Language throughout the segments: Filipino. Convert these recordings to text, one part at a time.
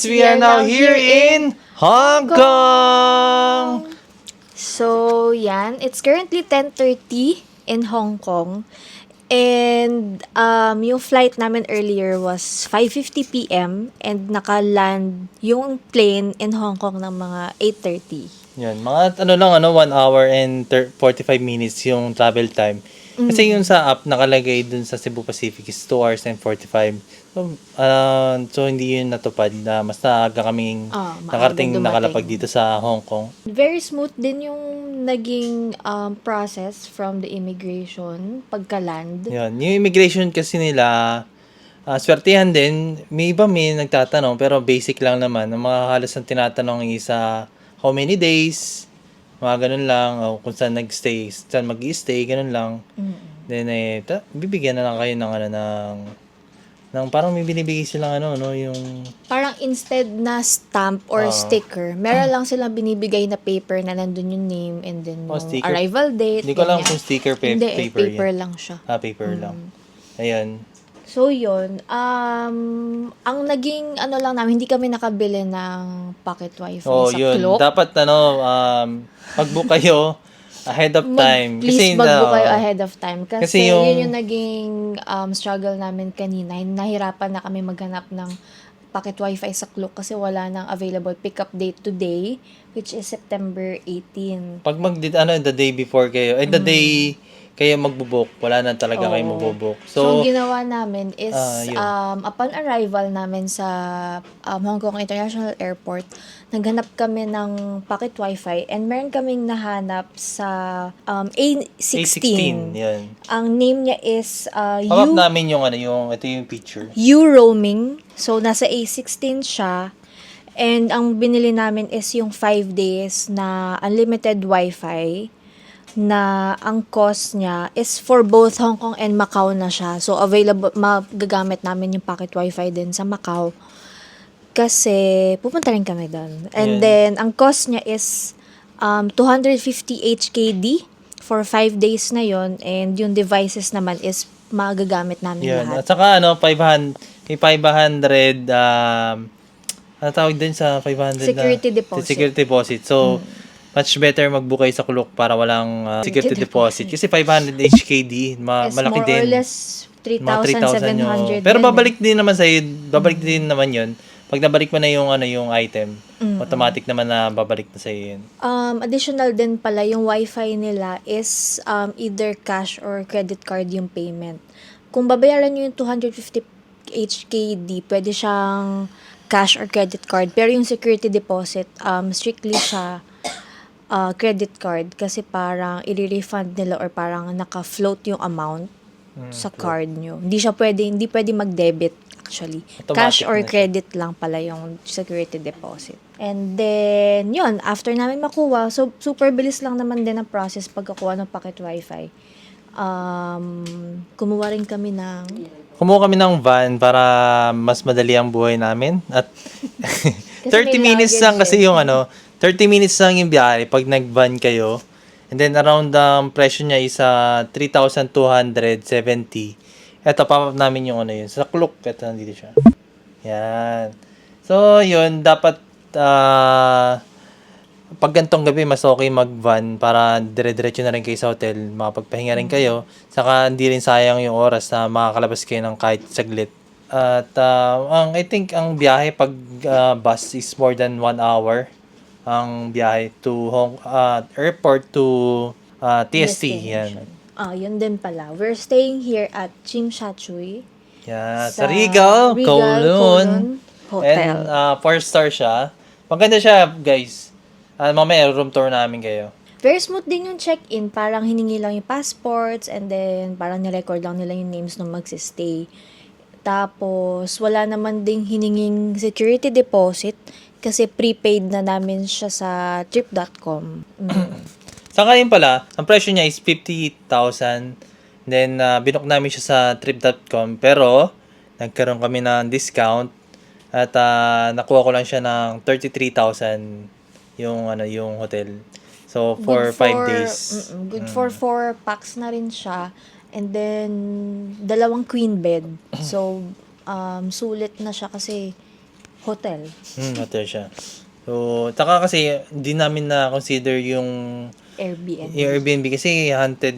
we are now here in Hong Kong! So, yan. It's currently 10:30 in Hong Kong. And yung flight namin earlier was 5:50 p.m. and naka-land yung plane in Hong Kong ng mga 8:30. Yan, mga 1 hour and 45 minutes yung travel time. Kasi yung sa app nakalagay dun sa Cebu Pacific is 2 hours and 45. So hindi yun natupad na mas naaga kaming nakarating dumating. nakalapag dito sa Hong Kong. Very smooth din yung naging process from the immigration pagka-land. Yan, yung immigration kasi nila, swertihan din. May iba may nagtatanong pero basic lang naman. Ang mga halos ang tinatanong is how many days, mga ganun lang, o kung saan nag-stay, saan mag-i-stay, ganun lang. Then bibigyan na lang kayo ng parang may binibigay silang yung Parang instead na stamp or sticker, meron lang silang binibigay na paper na nandun yung name and then yung sticker. arrival date. Hindi ko alam ganyan. kung sticker Hindi, paper paper yan. lang siya. Paper lang. Ayan. So, yun. Ang naging, lang namin, hindi kami nakabili ng pocket wifi sa Yun. Klook. Dapat, mag-book kayo ahead of time. Please mag-book kayo ahead of time. Kasi yun yung naging struggle namin kanina. Nahirapan na kami maghanap ng pocket wifi sa Klook kasi wala nang available pick-up date today, which is September 18. Pag the day before kayo, the day kayo magbo-book, wala na talaga kayo magbo-book. So, ang ginawa namin is, yun. upon arrival namin sa Hong Kong International Airport, naghanap kami ng pocket wifi and meron kaming nahanap sa A16. Yan. Ang name niya is Hawak namin ito yung picture. U-roaming. So, nasa A16 siya. And ang binili namin is yung 5 days na unlimited wifi na ang cost niya is for both Hong Kong and Macau na siya. So, available, magagamit namin yung pocket wifi din sa Macau. Kasi, pupunta rin kami doon. And then, ang cost niya is 250 HKD for 5 days na yon. And yung devices naman is magagamit namin lahat. At saka 500, ano tawag din sa 500 Security deposit. Security deposit. So, much better mag-book kayo sa Klook para walang security deposit. Kasi 500 HKD, malaki din. More or less 3,700. Pero babalik din naman babalik din naman yun. Pag nabalik mo na yung item, automatic naman na babalik na sa'yo yun. Additional din pala, yung wifi nila is either cash or credit card yung payment. Kung babayaran nyo yung 250 HKD, pwede siyang cash or credit card. Pero yung security deposit, strictly siya credit card kasi parang i-refund nila or parang naka-float yung amount sa card nyo. Hindi pwede mag-debit actually. Automatic Cash or na siya. credit lang pala yung security deposit. And then, yun, after namin makuha, so super bilis lang naman din ang process pagkakuha ng pocket wifi. Kumuha kami ng van para mas madali ang buhay namin. At 30 may minutes luggage lang kasi yung 30 minutes lang yung biyahe pag nag-van kayo. And then around presyo niya is 3,270. Ito, pop-up namin yung yun. Sa Klook, ito nandito siya. Yan. So, yun, dapat pag gantong gabi, mas okay mag-van para dire-diretso na rin kayo sa hotel. Makapagpahinga rin kayo. Saka hindi rin sayang yung oras na makakalabas kayo ng kahit saglit. At I think ang biyahe pag bus is more than 1 hour. Ang biyahe to airport to TST. Yan. yun din pala. We're staying here at Chim Sha Tsui. Yeah, sa Regal Kowloon Hotel. And 4-star siya. Maganda siya, guys. Mamaya room tour namin kayo. Very smooth din yung check-in. Parang hiningi lang yung passports and then parang nirecord lang nila yung names nung magsistay. Tapos, wala naman ding hininging security deposit kasi prepaid na namin siya sa trip.com. Sa ngayon pala, ang presyo niya is 50,000. Then, binook namin siya sa trip.com. Pero, nagkaroon kami ng discount. At nakuha ko lang siya ng 33,000 yung hotel. So, for 5 days. Good for 4 packs na rin siya. And then, 2 queen bed. So, sulit na siya kasi hotel. Hotel siya. So, taka kasi, hindi namin na-consider yung Airbnb kasi haunted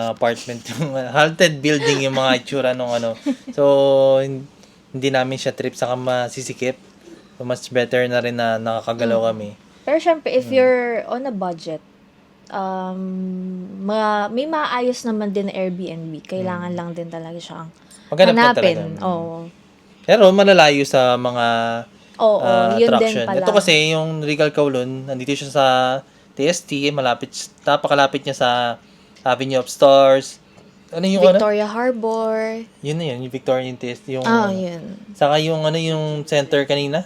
apartment, yung haunted building yung mga itsura nung ano. So, hindi namin siya trip, saka masisikip. So, much better na rin na nakakagalaw kami. Pero syempre, if you're on a budget, may maayos naman din na Airbnb. Kailangan lang din talaga siyang Maghanap ka hanapin. talaga. Oo. Pero malalayo sa mga Oo, yun din attraction. pala. Ito kasi yung Regal Kowloon, nandito siya sa TST, napakalapit niya sa Avenue of Stars. Ano yung Victoria Harbor. Yun na yun, yung Victorian TST. Yung, Yun. saka yung yung center kanina?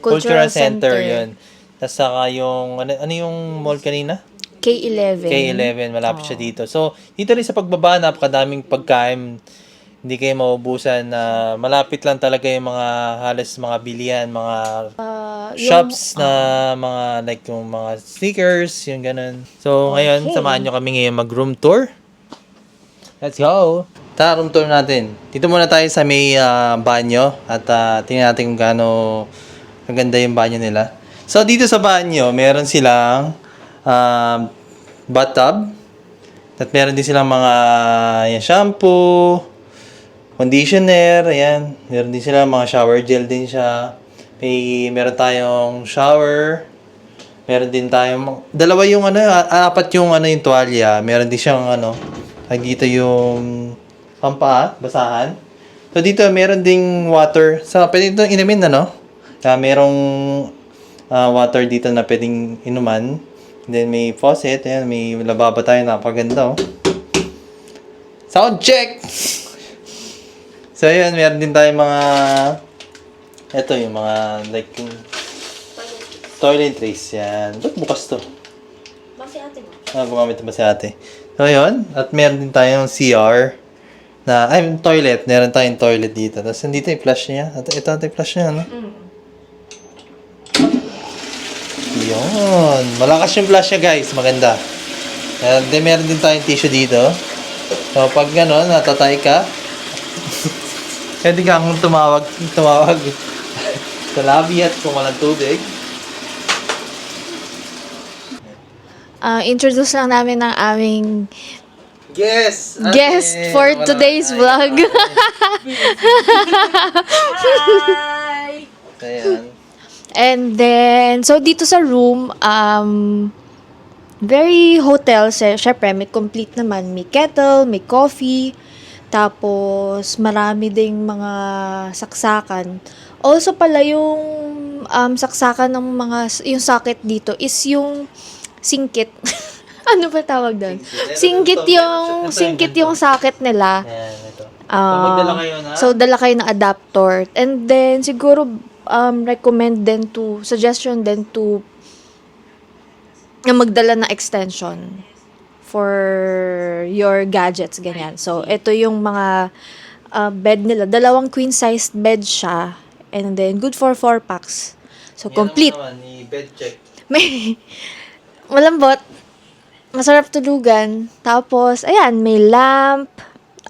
Cultural Center. Yun. Tapos saka yung, ano yung mall kanina? K11. K11, malapit siya dito. So, dito rin sa pagbaba, napakadaming pagkain. Hindi kayo maubusan na malapit lang talaga yung mga halos mga bilian, mga shops na mga like yung mga sneakers, yung ganun. So, ngayon, samahan nyo kami ngayon mag-room tour. Let's go! Tara, room tour natin. Dito muna tayo sa may banyo at tingnan natin kung gaano kaganda yung banyo nila. So, dito sa banyo, meron silang bathtub. At meron din silang mga shampoo, conditioner, ayan. Meron din sila mga shower gel din siya. Meron tayong shower. Meron din tayong dalawa yung apat yung yung tuwalya. Meron din siyang dito yung pampa, basahan. So dito meron ding water. So pwede itong inumin merong water dito na pwedeng inuman. Then may faucet, ayan, may lababo tayo, napakaganda Sound check! So, ayan, meron din tayong yung mga, like, toiletries, yan. Ba't bukas to? Basi ate mo. Gumamit ba si ate? So, ayun. At meron din tayong CR toilet. Meron tayong toilet dito. Tapos, nandito yung flush niya. Ito yung flush niya, Yun. Malakas yung flush niya, guys. Maganda. And then, meron din tayong tissue dito. So, pag natatay ka, pwede kang tumawag sa lobby at kung walang tubig. Introduce lang namin ng aming guest for today's vlog. Hi! Ayan. And then, so dito sa room, very hotel. Syempre, may complete naman. May kettle, may coffee, tapos marami ding mga saksakan. Also pala yung saksakan ng yung socket dito is yung singkit. Ano ba tawag doon? Singkit yung socket nila. Ayan, ito. So, magdala kayo So, dala kayo ng adapter. And then, siguro, suggestion din to na magdala ng extension for your gadgets, ganyan. So, ito yung mga bed nila. 2 queen-sized bed siya. And then, good for 4 packs. So, complete. Bed check. May malambot. Masarap tulugan. Tapos, ayan, may lamp.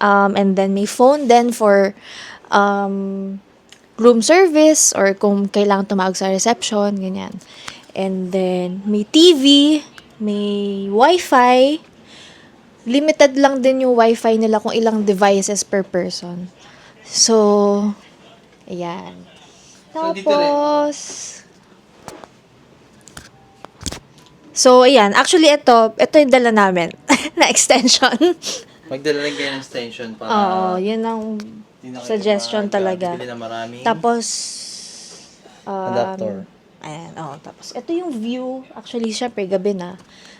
And then, may phone din for room service or kung kailangan tumawag sa reception, ganyan. And then, may TV, may Wi-Fi. Limited lang din yung Wi-Fi nila kung ilang devices per person. So, ayan. Tapos, so, ayan. Actually, ito yung dala namin na extension. Magdala rin kayo ng extension para Oo, yun ang suggestion talaga. bili na marami. Tapos, Adapter. ayan, tapos ito yung view. Actually, syempre, gabi na.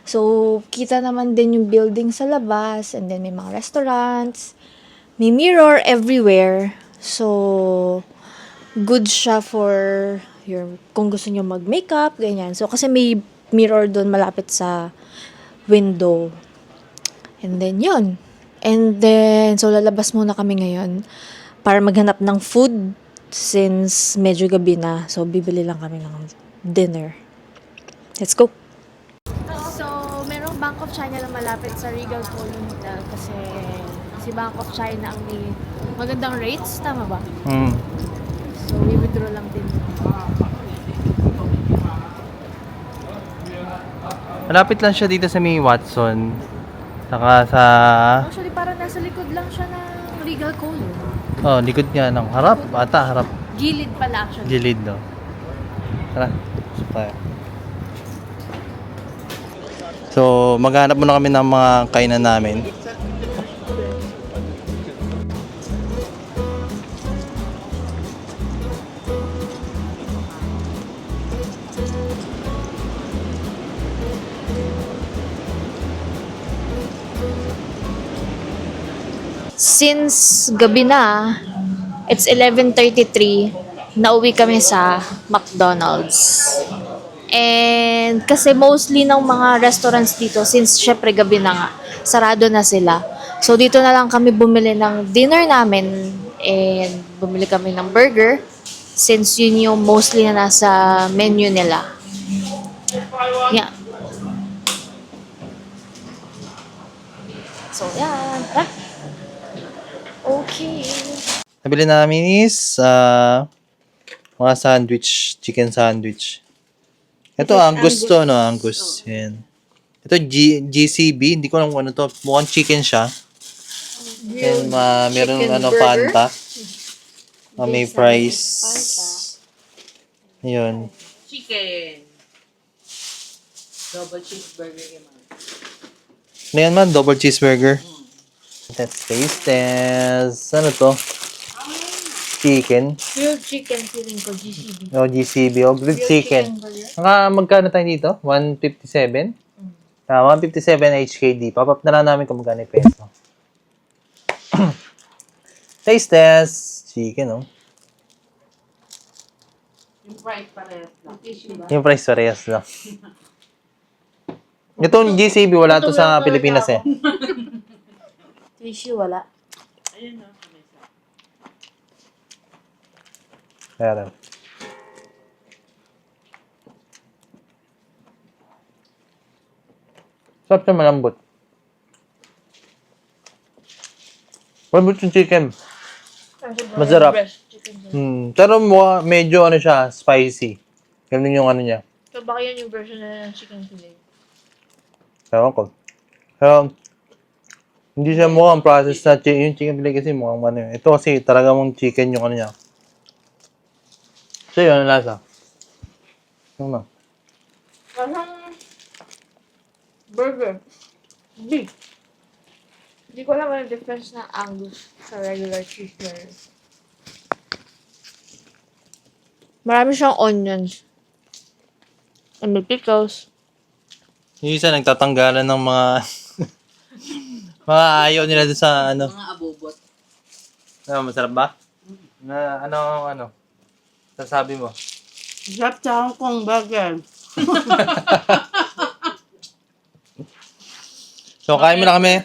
So, kita naman din yung building sa labas, and then may mga restaurants, may mirror everywhere. So, good siya for kung gusto nyo mag-makeup, ganyan. So, kasi may mirror doon malapit sa window. And then, yun. And then, so lalabas muna kami ngayon para maghanap ng food since medyo gabi na. So, bibili lang kami ng dinner. Let's go! So, merong Bank of China lang malapit sa Regal Kowloon Hotel kasi si Bank of China ang may magandang rates. Tama ba? So, i-withdraw lang din. Malapit lang siya dito sa may Watson. Saka sa... Actually, parang nasa likod lang siya ng Regal Cole. Oh, likod niya ng harap. Ata, harap. Gilid pala actually. Gilid, no? Tara. Tayo. So, maghanap muna kami ng mga kainan namin. Since gabi na, it's 11:33, nauwi kami sa McDonald's. And kasi mostly ng mga restaurants dito, since syempre gabi na nga, sarado na sila. So dito na lang kami bumili ng dinner namin and bumili kami ng burger since yun yung mostly na nasa menu nila. Yeah. So yan. Tara. Okay. Nabili namin is mga sandwich, chicken sandwich. Ito, Angus to, no? Angus. Yan. Ito, GCB. Hindi ko alam kung ano to. Mukhang chicken siya. And meron chicken ano, burger. Fanta. May fries. Ayun. Chicken. Double cheeseburger yung mga. Ano yan man? Double cheeseburger. Let's taste test. Ano to? Chicken. Grilled chicken feeling ko, GCB. O, GCB. O, grilled chicken. Magkano tayo dito? 157? 157 HKD. Pop-up na lang namin kung magkano yung peso. Taste test. Chicken, oh. Yung price parehas lang. Yung price parehas lang. Itong GCB, wala to sa Pilipinas eh. Tissue, wala. Ayun na. Kamesa. Kaya lang. Sarap siya, malambot. Malambot yung chicken. Masarap. Pero medyo ano siya, spicy. Ganun yung ano niya. So, baka yun yung version na ng chicken fillet. Ewan ko. Pero, hindi siya mukhang process na yung chicken fillet kasi mukhang ano yun. Ito kasi talaga mong chicken yung ano niya. So yun, ang lasa. Ano na? Parang burger. Beef. Hindi ko alam ang difference ng Angus sa regular cheeseburger. Marami siyang onions. And may pickles. Yung isa nagtatanggalan ng mga mga ayaw nila doon sa ano. Mga abobot. Masarap ba? Na ano? Sasabi mo? Sarap sa Hong Kong burger. So, kain mo na kami.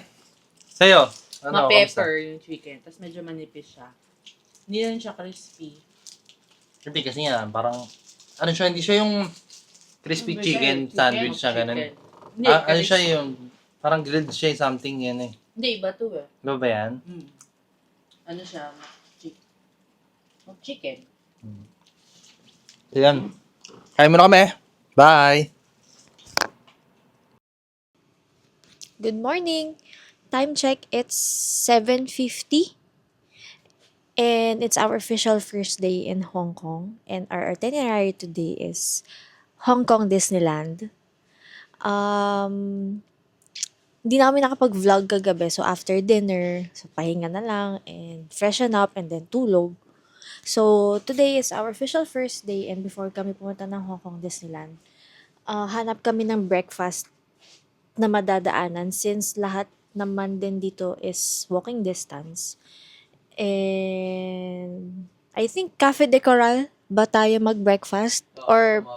Sa'yo. Ma-pepper yung chicken. Tapos medyo manipis siya. Hindi lang siya crispy. Hindi kasi nga, parang, ano siya, hindi siya yung crispy chicken sandwich siya, ganun. Hindi, Ano siya yung, parang grilled siya, something yan eh. Hindi, iba to eh. Diba ba yan? Ano siya? Chicken. So, yan. Kain mo na kami. Bye! Good morning. Time check, it's 7:50. And it's our official first day in Hong Kong. And our itinerary today is Hong Kong Disneyland. Hindi na kami nakapag-vlog kagabi. So, after dinner, so pahinga na lang and freshen up and then tulog. So, today is our official first day and before kami pumunta ng Hong Kong Disneyland, hanap kami ng breakfast na madadaanan since lahat naman din dito is walking distance. And I think Cafe de Coral ba tayo mag-breakfast? Or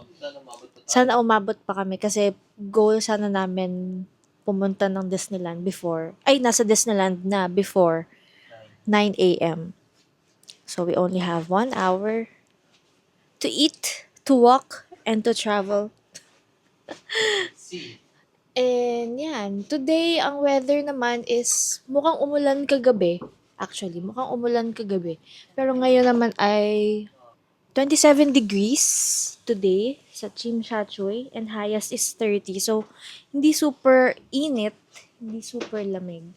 sana umabot pa kami kasi goal sana namin pumunta ng Disneyland before, nasa Disneyland na before 9 a.m. So we only have 1 hour to eat, to walk, and to travel. And yan, today ang weather naman is mukhang umulan kagabi. Actually, mukhang umulan kagabi. Pero ngayon naman ay 27 degrees today sa Chimchachoy and highest is 30. So, hindi super init, hindi super lamig.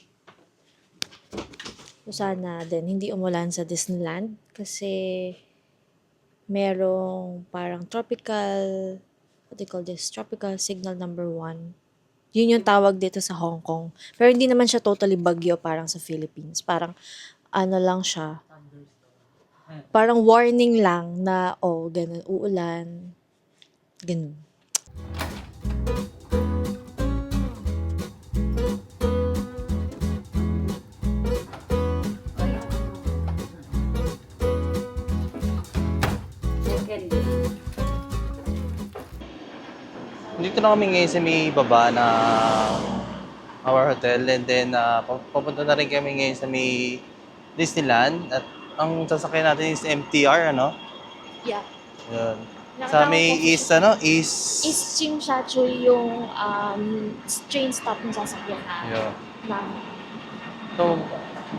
So, sana din hindi umulan sa Disneyland kasi merong parang tropical, what do you call this? Tropical signal number 1. Yun yung tawag dito sa Hong Kong. Pero hindi naman siya totally bagyo parang sa Philippines. Parang ano lang siya. Parang warning lang na, oh, ganun, uulan. Ganun. Dito na kami ngayon sa may baba na our hotel and then papunta na rin kami ngayon sa may Disneyland at ang sasakyan natin is MTR, ano? Yeah. Yun. Nakatawag Sa may ko- east, east... East Chimchachoy yung train stop ng sasakyan Yun. namin. So,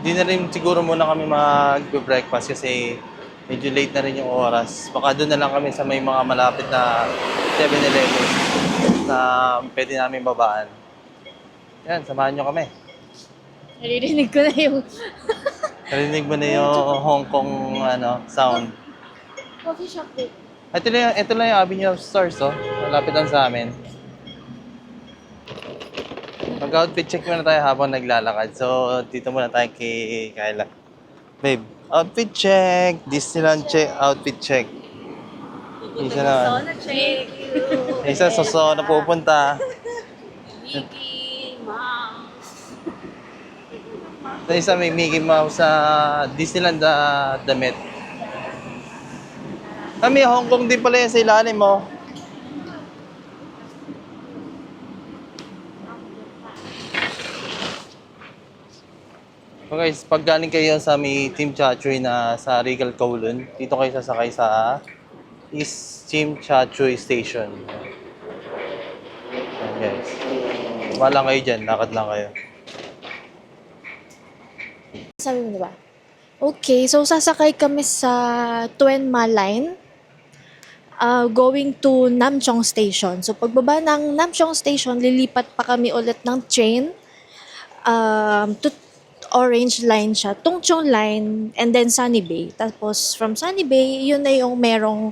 di na rin siguro muna kami mag-breakfast kasi medyo late na rin yung oras. Baka doon na lang kami sa may mga malapit na 7-Eleven na pwede namin babaan. Yan, samahan nyo kami. Naririnig ko na yung Narinig mo na yung Hong Kong sound. coffee shop dito. Ito lang yung Avenue of Stars, oh. Malapit lang sa amin. Mag-outfit check muna tayo habang naglalakad. So, dito muna tayo kay Kyla. Babe, outfit check. Disneyland check, outfit check. Isa na. Thank you. Isa sa na pupunta. Mickey Mouse. Sa isa may Mickey Mouse sa Disneyland damit. Kami, Hong Kong din pala yan sa ilalim mo. Okay, pag galing kayo sa may Team Chachoy na sa Regal Kowloon, dito kayo sasakay sa East Team Chachoy Station. Ayan, guys. Wala kayo dyan, lakad lang kayo. Sabi mo diba? Okay, so sasakay kami sa Tuen Ma Line going to Nam Chong Station. So pagbaba ng Nam Chong Station, lilipat pa kami ulit ng train to Orange Line siya, Tung Chung Line, and then Sunny Bay. Tapos from Sunny Bay, yun na yung merong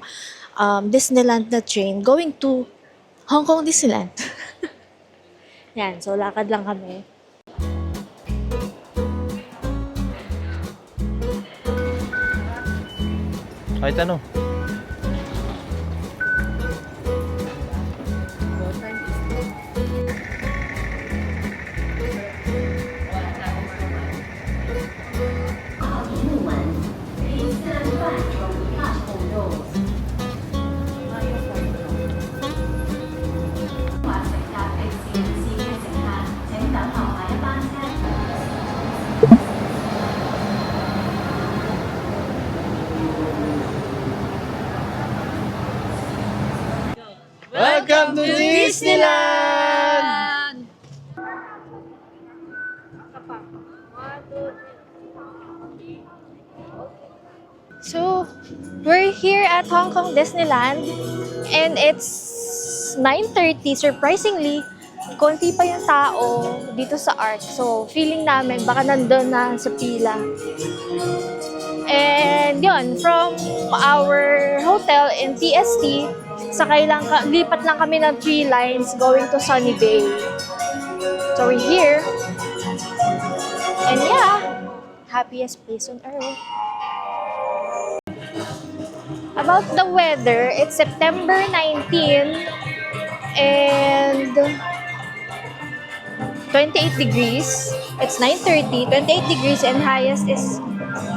Disneyland na train going to Hong Kong Disneyland. Yan, so lakad lang kami. Kahit ano. Welcome to Disneyland! So, we're here at Hong Kong Disneyland and it's 9:30. Surprisingly, konti pa yung tao dito sa Arc. So, feeling namin baka nandun na sa pila. And yun, from our hotel in TST, lipat lang kami ng 3 lines going to Sunny Bay. So, we're here. And yeah, happiest place on earth. About the weather, it's September 19 and 28 degrees. It's 9:30, 28 degrees and highest is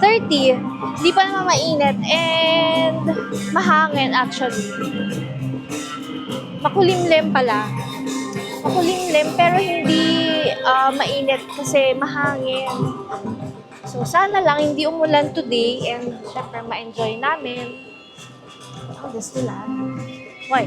30. Hindi pa naman mainit and mahangin actually. Makulimlim pala. Makulimlim pero hindi mainit kasi mahangin. So sana lang hindi umulan today and syempre ma-enjoy namin. Ang Disneyland. Why?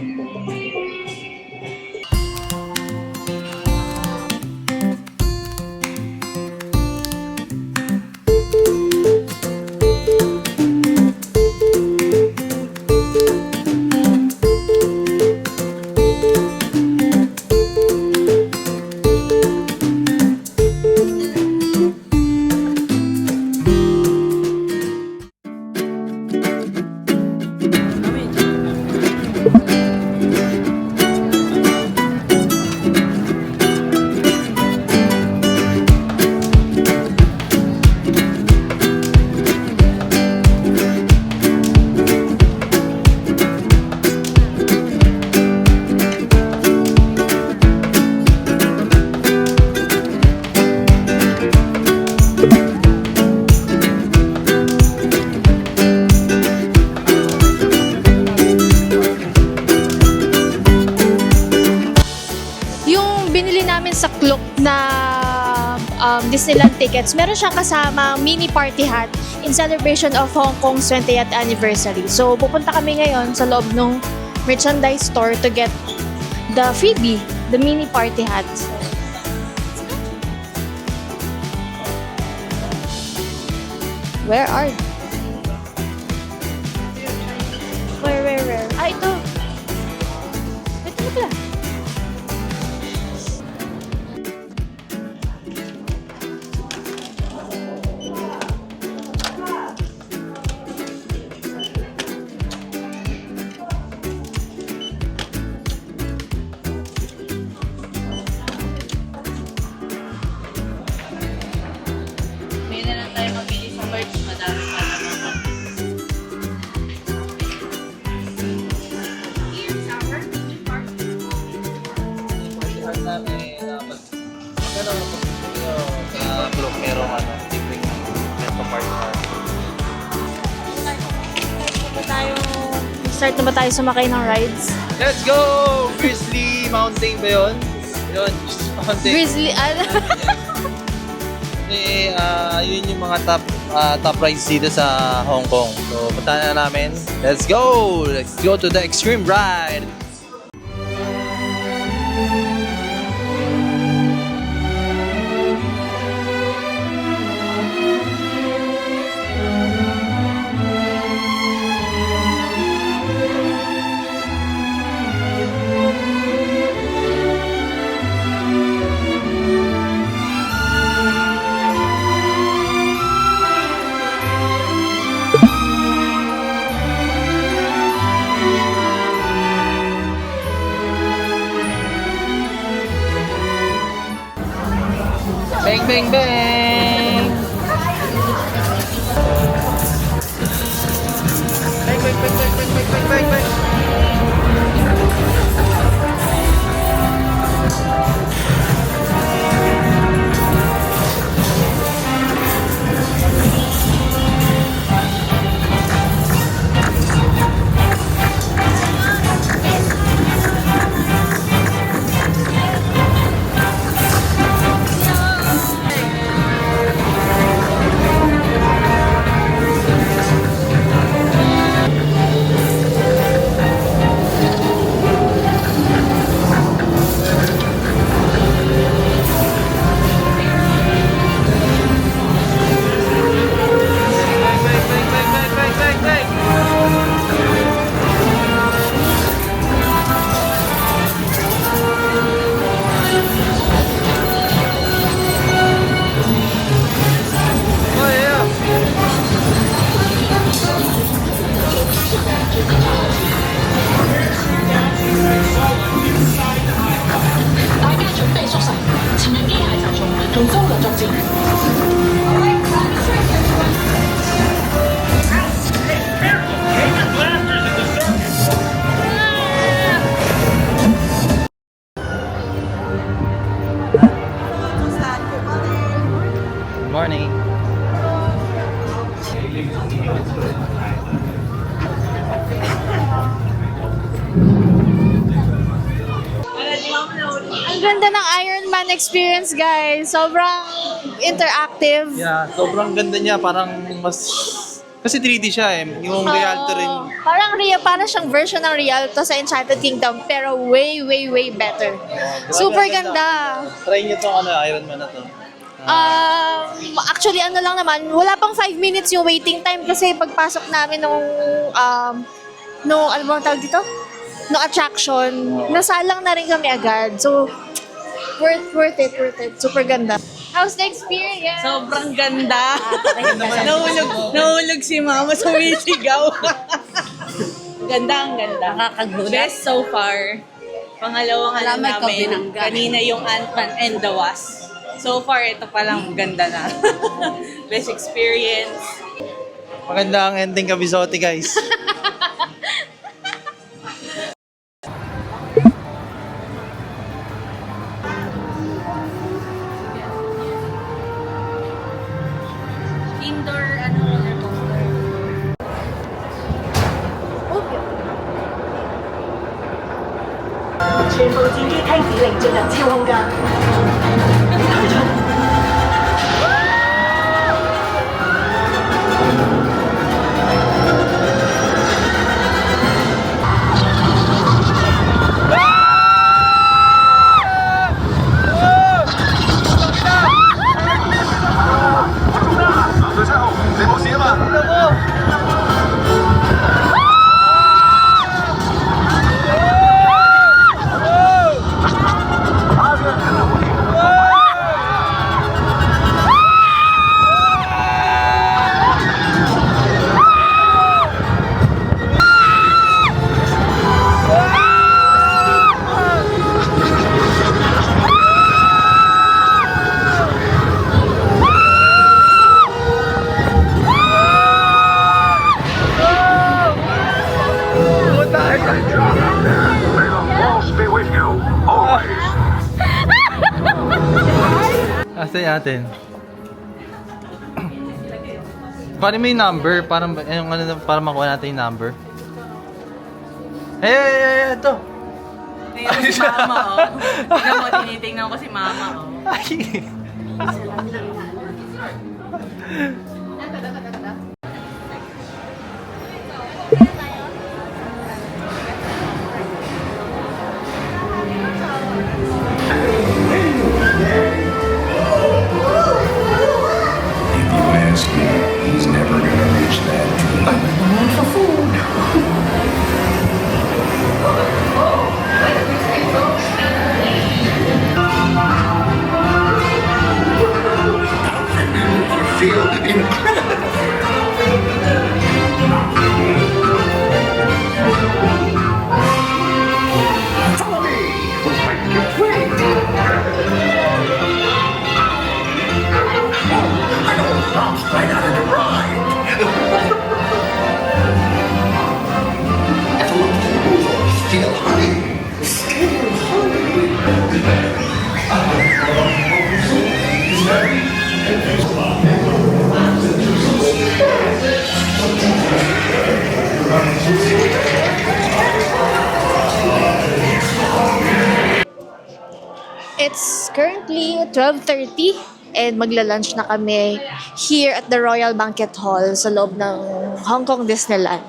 yung binili namin sa Klook na Disneyland tickets, meron siyang kasama mini party hat in celebration of Hong Kong's 20th anniversary. So, pupunta kami ngayon sa loob ng merchandise store to get the freebie, the mini party hat. Where are they? Where? Ah, ito. Ito na pala. May na lang tayo mabili sa merch. Madami pa naman. Sa group merong libreng bento partner. Start na ba tayo sumakay ng rides? Let's go! Grizzly Mountain ba yun? Yun, Mountain. Grizzly, Kasi yun yung mga top rides dito sa Hong Kong. So, punta na namin. Let's go! Let's go to the extreme ride! Bang, bang, bang! Bang, bang, bang, bang, bang, bang, bang, bang! Morning. Ang ganda ng Iron Man experience, guys. Sobrang interactive. Yeah, sobrang ganda niya. Parang mas... Kasi 3D siya eh. Yung Rialto rin. Parang siyang version ng Rialto sa Enchanted Kingdom, pero way, way, way better. Super ganda. Try niyo tong Iron Man na to. Actually, ano lang naman, wala pang 5 minutes yung waiting time kasi pagpasok namin nung ano bang tawag dito? Nung attraction, nasalang na rin kami agad. So, worth it. Super ganda. How's the experience? Sobrang ganda. Nahulog si mama, sumisigaw. Ang ganda. Nakakagulat. Best so far. Pangalawang ano Wala, may namin, kabinangga. kanina yung Ant-Man and the Wasp. So far, ito palang ganda na. Best experience. Maganda ang ending Kabisote, guys. Indoor, roller coaster. 旋風戰機聽指令進入超空間。推進。藍隊7號，你冇事啊嘛？May the force be with you, always. Asa yung atin? Paano mo yung number? Parang, yung ano, para makuha natin yung number. Ito! Tingnan mo si mama, oh. Tingnan mo, tinitingnan ko si mama, oh. Ay! If you ask me, he's never gonna reach that dream. You feel incredible. Follow me. We'll make you wait. I don't stop right out of the ride. That's a little still honey. Still honey. It's currently 12:30 and magla-lunch na kami here at the Royal Banquet Hall sa loob ng Hong Kong Disneyland.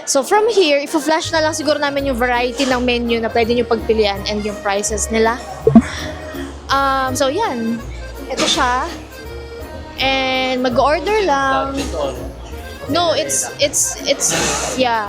So from here, i-flash na lang siguro namin yung variety ng menu na pwede nyo pagpilian and yung prices nila. So yan, ito siya. And mag-order lang. No, it's yeah.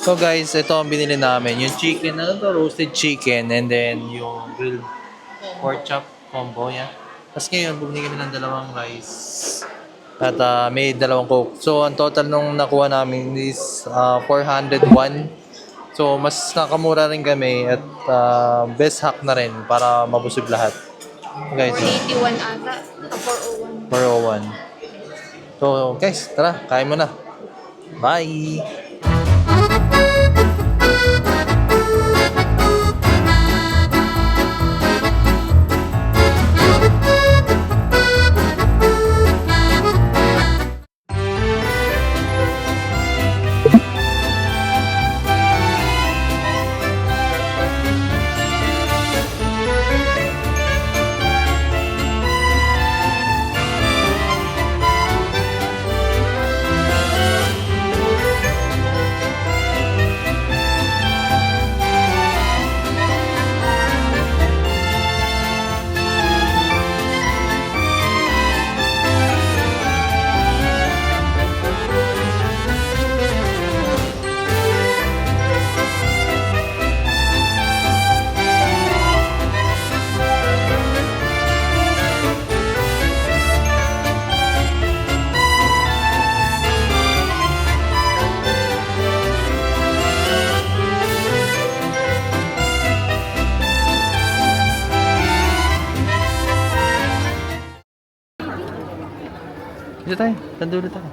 So guys, ito ang binili namin. Yung chicken, ano to? Roasted chicken. And then yung grilled pork chop combo yan. Tapos ngayon, bumili kami ng dalawang rice. At may dalawang coke. So ang total nung nakuha namin is 401. So mas nakamura rin kami. At best hack na rin para mabusog lahat. Guys, 481 ata. 401. 401. So guys, tara, kain mo na. Bye! Dito tayo. Sa dulo tayo.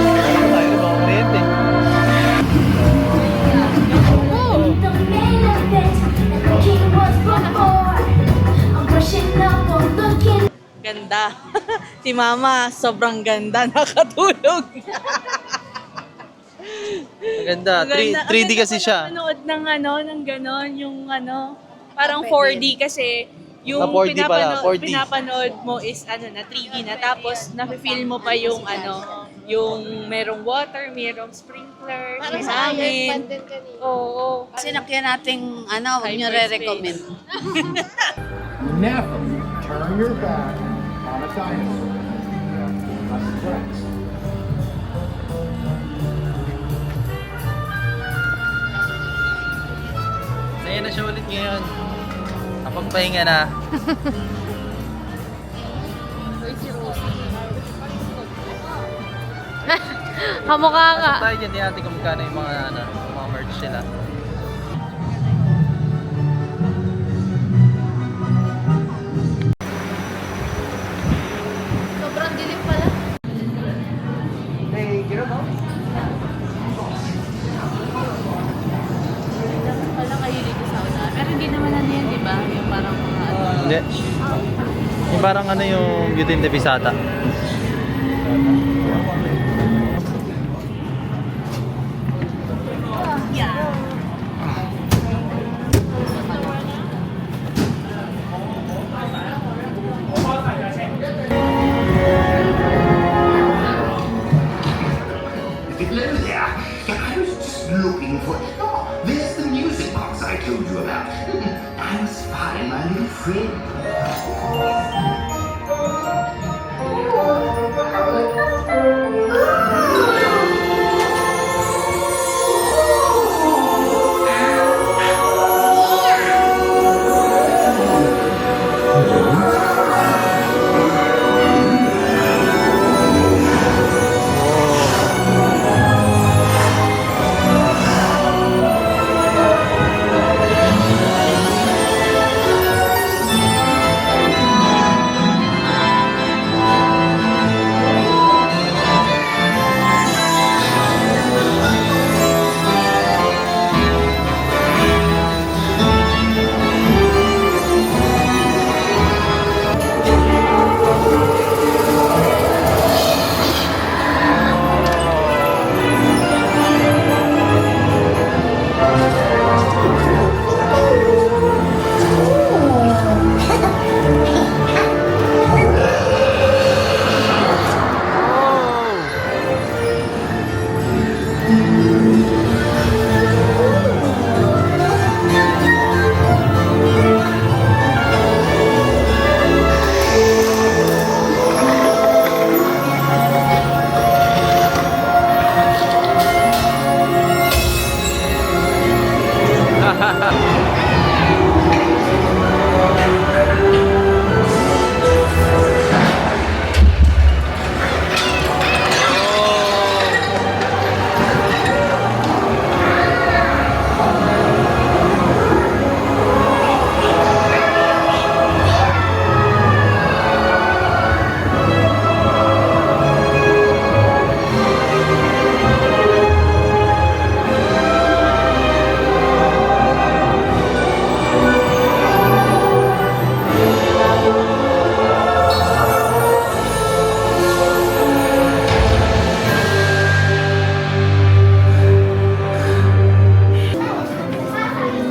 Tayo na bang kuryente? Ganda. Si Mama, sobrang ganda. Nakatulog. Maganda. 3D kasi siya. Manood ng ng ganon, yung parang 4D kasi yung 4D pala, 4D. pinapanood mo is na 3D na, tapos nafe-feel mo pa yung yung merong water, merong sprinkler, may hangin. Oo. Sinakyan nating huwag nyo re-recommend. Never turn your back on a dinosaur unless threats. Saya na siya ulit ngayon. Kapagpahinga na. Kamukha ka. Pasok tayo dyan, di natin kung magkano yung mga merch nila. Sobrang dilim pala. Pala kayo dito sa una. Pero hindi naman yan, di ba? Yung parang mga Hindi. Yung parang yung Beauty and the Beast ata. Hello there. I was just looking for. Oh, there's the music box I told you about. I must find my little friend.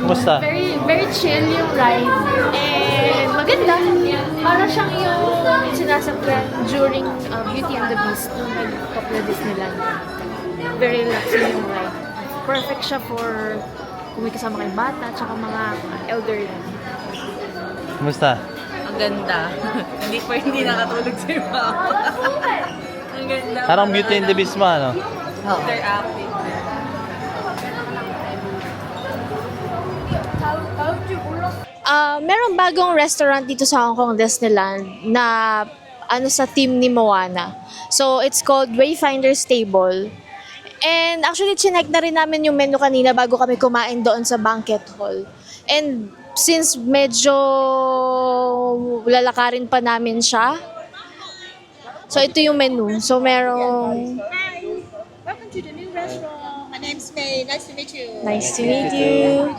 Kumusta? Very chill yung ride. And maganda. Para siyang yung sinasakyan during Beauty and the Beast nung nag-popular Disneyland. Very relaxing yung ride. Perfect siya for kung may kasama kayong bata tsaka mga elderly. Kumusta? Ang ganda. hindi nakatulog si Mama. Ang ganda. Parang Beauty and the Beast mo, ano? Oo. Interactive. Merong bagong restaurant dito sa Hong Kong Disneyland na ano sa team ni Moana. So, it's called Wayfinder's Table. And actually, chinek na rin namin yung menu kanina bago kami kumain doon sa banquet hall. And since medyo lalakarin pa namin siya, so ito yung menu. So, merong... Welcome to the new restaurant. My name's May. Nice to meet you. Nice to meet you.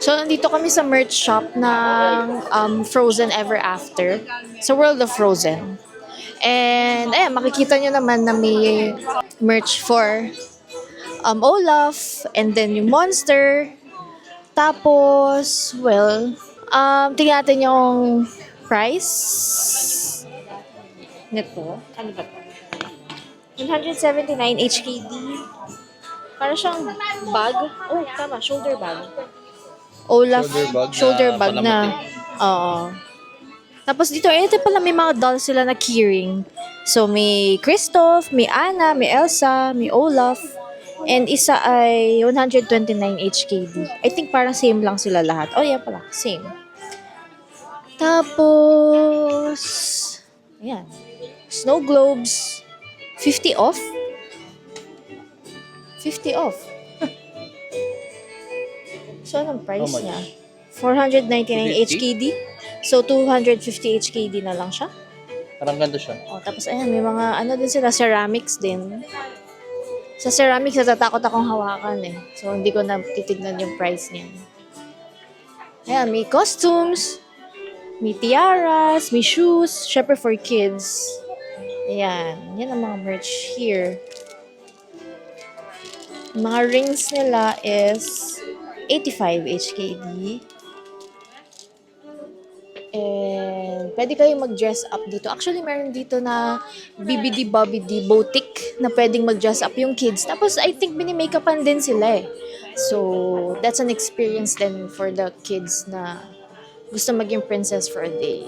So, nandito kami sa merch shop ng Frozen Ever After. Sa World of Frozen. And, ayan, makikita nyo naman na may merch for Olaf, and then yung Monster. Tapos, well, tingnan natin yung price nito. Ano ba ito? 179 HKD. Para siyang bag. Oh, tama, shoulder bag. Olaf shoulder bag na. Oo. Tapos dito, ito pala may mga dolls sila na keyring. So, may Kristoff, may Anna, may Elsa, may Olaf. And isa ay 129 HKD. I think parang same lang sila lahat. Oh, yeah pala. Same. Tapos, ayan. Snow globes. 50 off? 50 off. So, anong price How much? niya? 499 HKD. So, 250 HKD na lang siya. Parang ganito siya. Oh, tapos ayan, may mga ano din sila, ceramics din. Sa ceramics, natatakot akong hawakan eh. So, hindi ko na titignan yung price niya. Ayan, may costumes, may tiaras, may shoes, syempre for kids. Ayan, yan ang mga merch here. Yung mga rings nila is 85 HKD. And pwede kayong mag-dress up dito. Actually, meron dito na BBD boutique na pwedeng mag-dress up yung kids. Tapos, I think mini-makeupan din sila eh. So, that's an experience then for the kids na gusto maging princess for a day.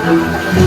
Thank you.